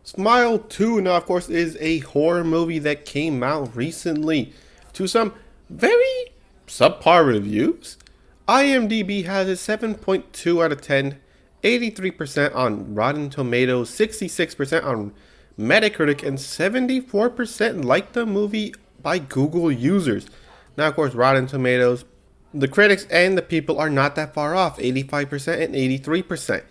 Smile 2 now, of course, is a horror movie that came out recently to some very subpar reviews. IMDb has a 7.2 out of 10, 83% on Rotten Tomatoes, 66% on Metacritic, and 74% like the movie by Google users. Now, of course, Rotten Tomatoes, the critics and the people are not that far off, 85% and 83%,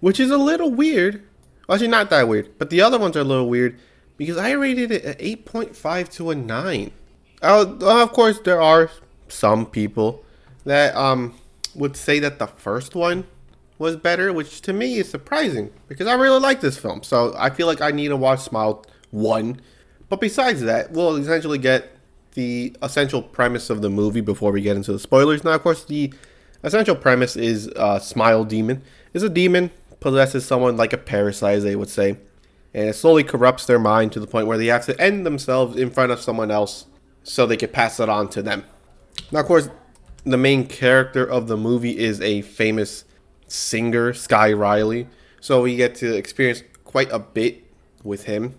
which is a little weird. Actually, not that weird, but the other ones are a little weird because I rated it at 8.5 to a 9. Of course, there are some people that would say that the first one was better, which to me is surprising because I really like this film. So I feel like I need to watch Smile 1. But besides that, we'll essentially get the essential premise of the movie before we get into the spoilers. Now, of course, the essential premise is Smile Demon is a demon possesses someone like a parasite, as they would say, and it slowly corrupts their mind to the point where they have to end themselves in front of someone else so they can pass it on to them. Now, of course, the main character of the movie is a famous singer, Sky Riley, so we get to experience quite a bit with him.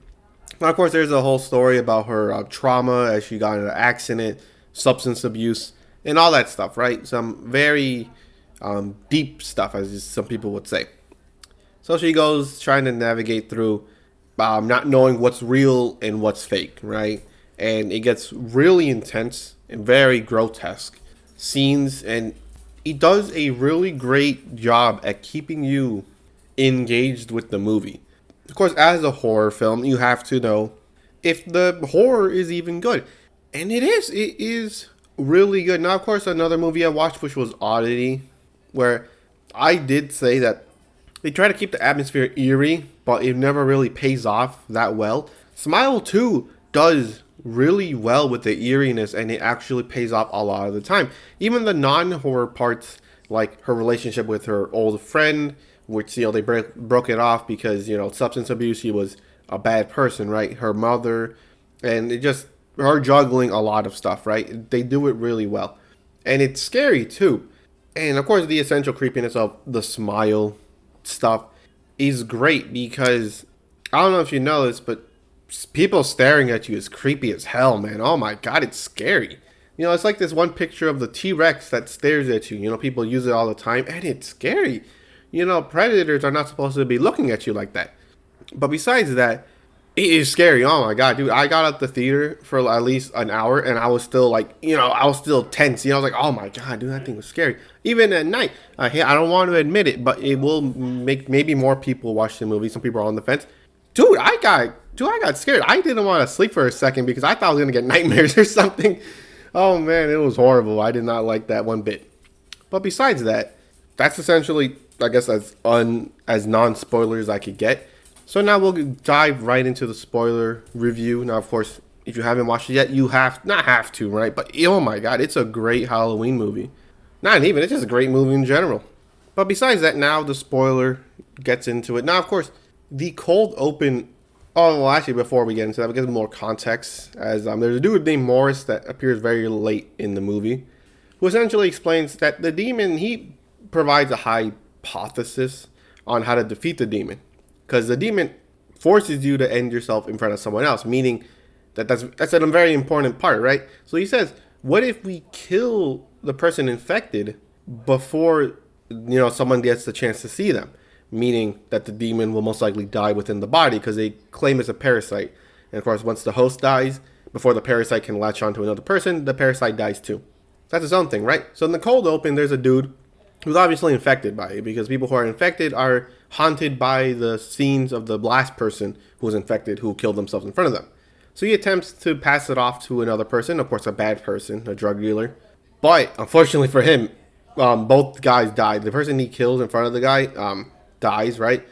Now, of course, there's a whole story about her trauma as she got in an accident, substance abuse, and all that stuff, right? Some very deep stuff, as some people would say. So she goes trying to navigate through not knowing what's real and what's fake, right? And it gets really intense and very grotesque scenes, and he does a really great job at keeping you engaged with the movie. Of course, as a horror film, you have to know if the horror is even good. And it is. It is really good. Now, of course, another movie I watched, which was Oddity, where I did say that they try to keep the atmosphere eerie, but it never really pays off that well. Smile 2 does really well with the eeriness, and it actually pays off a lot of the time. Even the non-horror parts, like her relationship with her old friend, which, they broke it off because, substance abuse, she was a bad person, right? Her mother, and it just, her juggling a lot of stuff, right? They do it really well. And it's scary, too. And, of course, the essential creepiness of the smile stuff is great because I don't know if you know this, but people staring at you is creepy as hell, man. Oh my god, it's scary. It's like this one picture of the T-Rex that stares at you. People use it all the time, and it's scary. Predators are not supposed to be looking at you like that. But besides that, it is scary. Oh my god, dude. I got out the theater for at least an hour and I was still I was still tense. I was like, oh my god, dude, that thing was scary. Even at night. I don't want to admit it, but it will make maybe more people watch the movie. Some people are on the fence. Dude, I got scared. I didn't want to sleep for a second because I thought I was going to get nightmares or something. Oh man, it was horrible. I did not like that one bit. But besides that, that's essentially, I guess, as non-spoiler as I could get. So now we'll dive right into the spoiler review. Now, of course, if you haven't watched it yet, you not have to, right? But oh my god, it's a great Halloween movie. Not even, it's just a great movie in general. But besides that, now the spoiler gets into it. Now, of course, the cold open. Oh, well, actually, before we get into that, we get more context. As there's a dude named Morris that appears very late in the movie, who essentially explains that the demon, he provides a hypothesis on how to defeat the demon. Because the demon forces you to end yourself in front of someone else, meaning that's a very important part, right? So he says, what if we kill the person infected before, someone gets the chance to see them? Meaning that the demon will most likely die within the body because they claim it's a parasite. And of course, once the host dies, before the parasite can latch onto another person, the parasite dies too. That's his own thing, right? So in the cold open, there's a dude who's obviously infected by it because people who are infected are haunted by the scenes of the last person who was infected who killed themselves in front of them. So he attempts to pass it off to another person, of course a bad person, a drug dealer. But unfortunately for him, both guys died. The person he kills in front of the guy dies, right?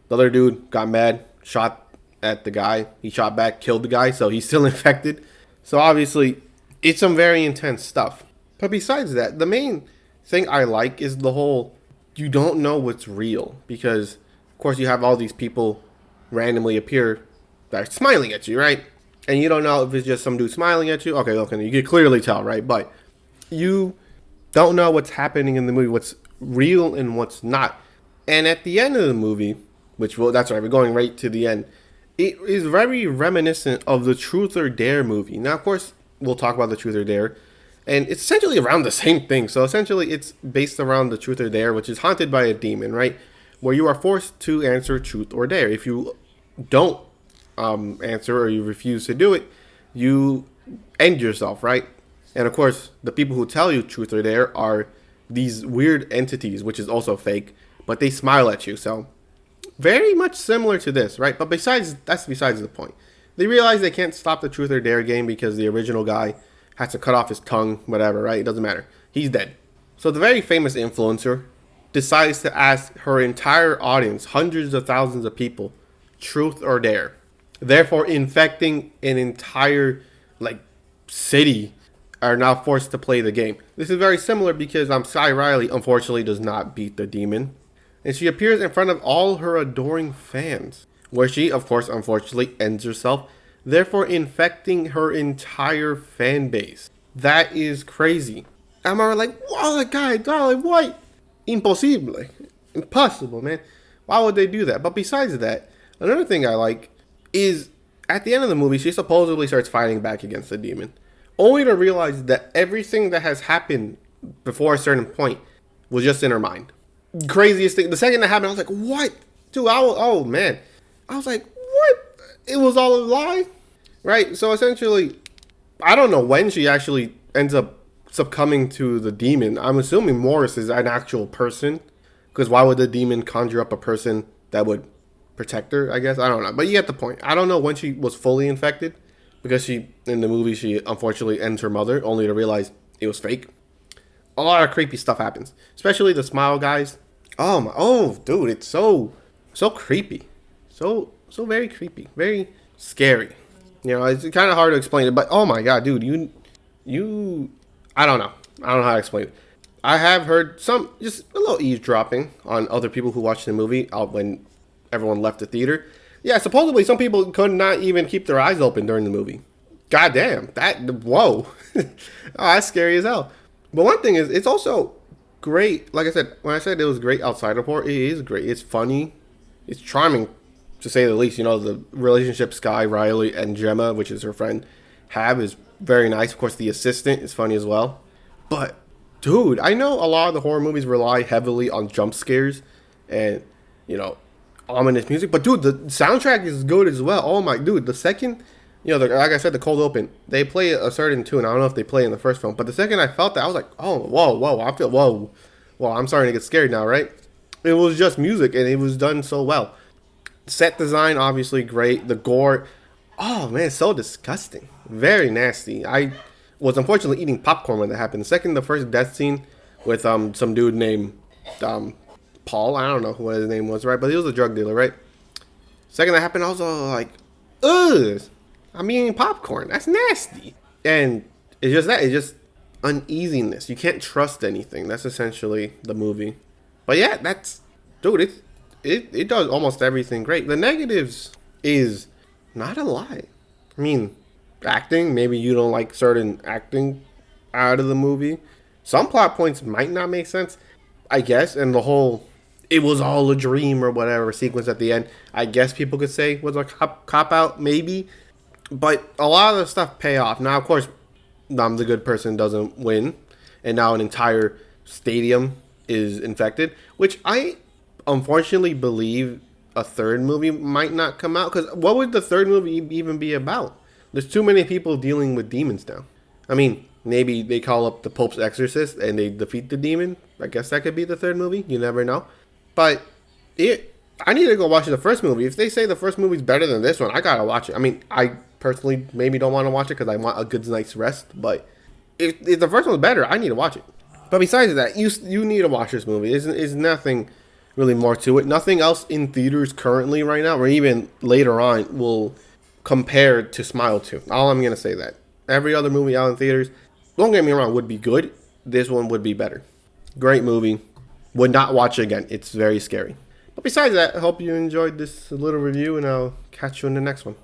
The other dude got mad, shot at the guy. He shot back, killed the guy, so he's still infected. So obviously, it's some very intense stuff. But besides that, the main thing I like is the whole, you don't know what's real. Because, of course, you have all these people randomly appear that are smiling at you, right? And you don't know if it's just some dude smiling at you. Okay, you can clearly tell, right? But you don't know what's happening in the movie, what's real and what's not. And at the end of the movie, that's right, we're going right to the end, it is very reminiscent of the Truth or Dare movie. Now, of course, we'll talk about the Truth or Dare, and it's essentially around the same thing. So essentially, it's based around the Truth or Dare, which is haunted by a demon, right? Where you are forced to answer truth or dare. If you don't answer or you refuse to do it, you end yourself, right? And of course, the people who tell you truth or dare are these weird entities, which is also fake, but they smile at you. So very much similar to this, right? But that's besides the point. They realize they can't stop the truth or dare game because the original guy has to cut off his tongue, whatever, right? It doesn't matter. He's dead. So the very famous influencer decides to ask her entire audience, hundreds of thousands of people, truth or dare, therefore infecting an entire like city are now forced to play the game. This is very similar because Sky Riley unfortunately does not beat the demon, and she appears in front of all her adoring fans, where she, of course, unfortunately ends herself, therefore infecting her entire fan base. That is crazy. I'm like, wow, guy, darling, what? Impossible. Impossible, man. Why would they do that? But besides that, another thing I like is at the end of the movie, she supposedly starts fighting back against the demon, only to realize that everything that has happened before a certain point was just in her mind. Craziest thing. The second that happened, I was like, what? Dude, oh man. I was like, what? It was all a lie? Right? So essentially, I don't know when she actually ends up succumbing to the demon. I'm assuming Morris is an actual person, because why would the demon conjure up a person that would protect her, I guess? I don't know. But you get the point. I don't know when she was fully infected, because in the movie, she unfortunately ends her mother, only to realize it was fake. A lot of creepy stuff happens, especially the smile guys. Dude, it's so creepy. So very creepy. Very scary. You know, it's kind of hard to explain it, but oh my god, dude, you I don't know. I don't know how to explain it. I have heard just a little eavesdropping on other people who watched the movie out when everyone left the theater. Yeah, supposedly some people could not even keep their eyes open during the movie. God damn, whoa. Oh, that's scary as hell. But one thing is, it's also great. Like I said, when I said it was great outside of horror, it is great. It's funny. It's charming, to say the least. You know, the relationship Sky, Riley, and Gemma, which is her friend, have is very nice. Of course, the assistant is funny as well. But, dude, I know a lot of the horror movies rely heavily on jump scares and, you know, ominous music. But, dude, the soundtrack is good as well. Oh, my, dude, the second, you know, like I said, the cold open, they play a certain tune. I don't know if they play in the first film. But the second I felt that, I was like, oh, whoa, I'm starting to get scared now, right? It was just music, and it was done so well. Set design, obviously great. The gore, oh, man, it's so disgusting. Very nasty. I was unfortunately eating popcorn when that happened. The first death scene with some dude named Paul. I don't know what his name was, right? But he was a drug dealer, right? Second that happened, I was all like, ugh, I'm eating popcorn. That's nasty. And it's just that. It's just uneasiness. You can't trust anything. That's essentially the movie. But yeah, dude, it does almost everything great. The negatives is not a lie. I mean, acting, maybe you don't like certain acting out of the movie. Some plot points might not make sense, I guess, and the whole it was all a dream or whatever sequence at the end, I guess people could say was a cop out, maybe. But a lot of the stuff pay off. Now, of course, the good person doesn't win, and now an entire stadium is infected, which I unfortunately believe a third movie might not come out, because what would the third movie even be about? There's too many people dealing with demons now. I mean, maybe they call up the Pope's exorcist and they defeat the demon. I guess that could be the third movie. You never know. But I need to go watch the first movie. If they say the first movie's better than this one, I gotta watch it. I mean, I personally maybe don't want to watch it because I want a good night's rest. But if the first one's better, I need to watch it. But besides that, you need to watch this movie. There's nothing really more to it. Nothing else in theaters currently right now, or even later on, will compare to Smile 2. All I'm gonna say that. Every other movie out in theaters, don't get me wrong, would be good. This one would be better. Great movie. Would not watch it again. It's very scary. But besides that, I hope you enjoyed this little review, and I'll catch you in the next one.